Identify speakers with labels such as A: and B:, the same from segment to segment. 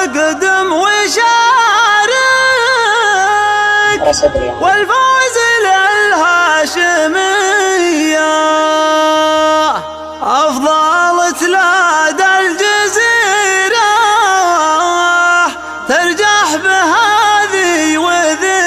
A: قدم وشارك والفوز للهاشمية أفضل تلاد الجزيرة ترجح بهذه وذية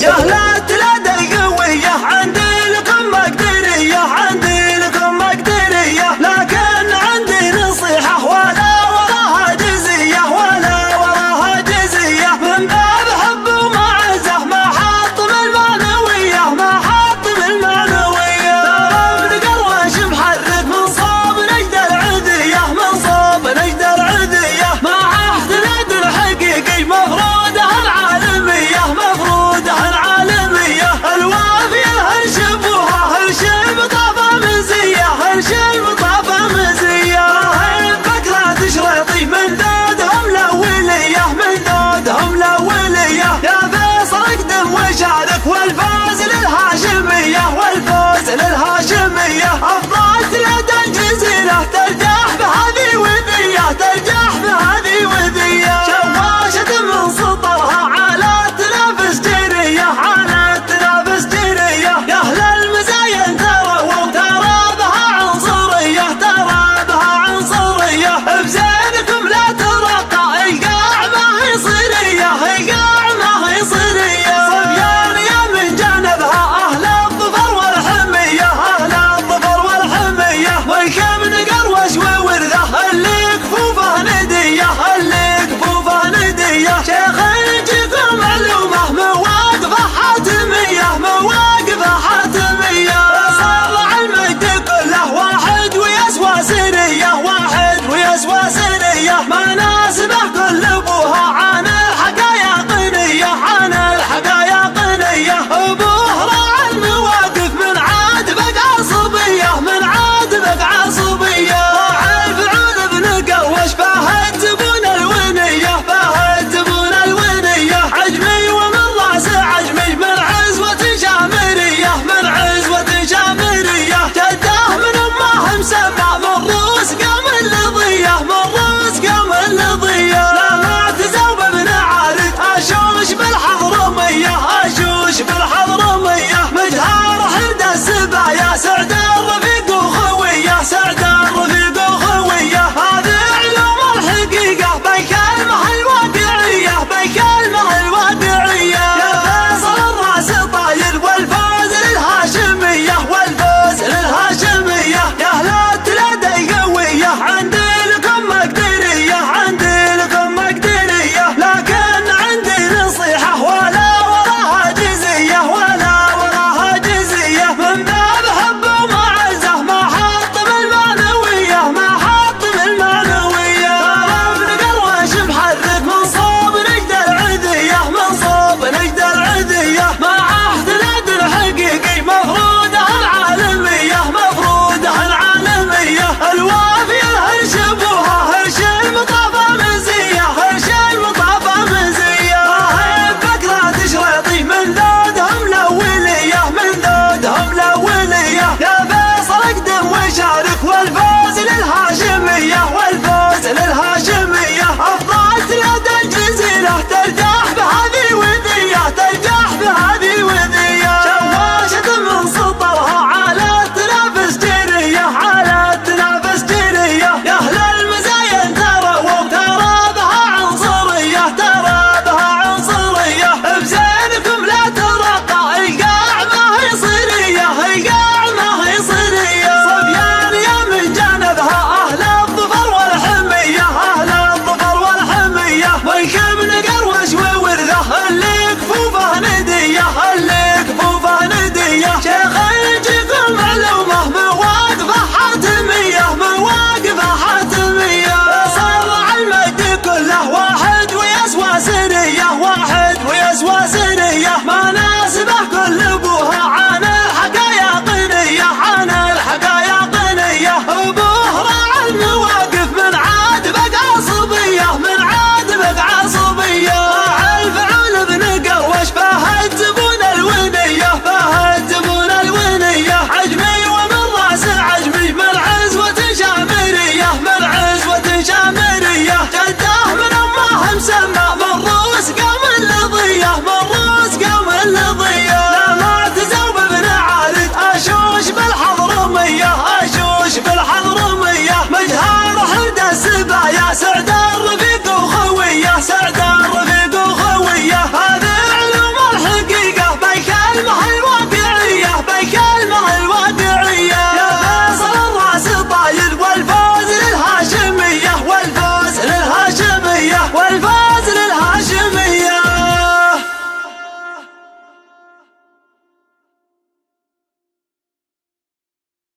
A: يا أهل التلاد القوية عندي لكم مقدرية عندي لكم مقدرية لكن عندي نصيحة ولا وراها جزية ولا وراها جزية من باب حب ومعزة ما حطم المعنوية ما حطم المعنوية ترى ابن قروش محرك من صوب نجد العذية من صوب نجد العذية مع احتلاد الحقيقي مفروده العالمية مفروده العالمية الوافية هالشبوها هالشب طافة مزية هالشب طافة مزية أحبك لا تشرطي من ذودهم الأولية من ذودهم الأولية يا فيصل اقدم وشارك والفوز للهاشمية والفوز للهاشمية أفضل تلاد الجزيرة ترجح بهذه وذية ترجح بهذه وذية شواشة من سطرها على تنافس جيرية على تنافس جيرية يا أهل المزاين ترى بها عنصرية ترى بها عنصرية بزينكم لا ترقى القاع ما هي صيرية القاع ما هي صيرية صبيانية من جانبها أهل الظفر والحمية أهل الظفر والحمية والكم نقروش وورثه اللي كفوفه ندية اللي كفوفه ندية شيخ يجيكم معلومة مواقفه حاتمية مواقفه حاتمية صار المجد كله واحد ويسوى سرية واحد ويسوى سرية مناسبه كل ابوها عن الحقايا قنية عن الحقايا قنية ابوها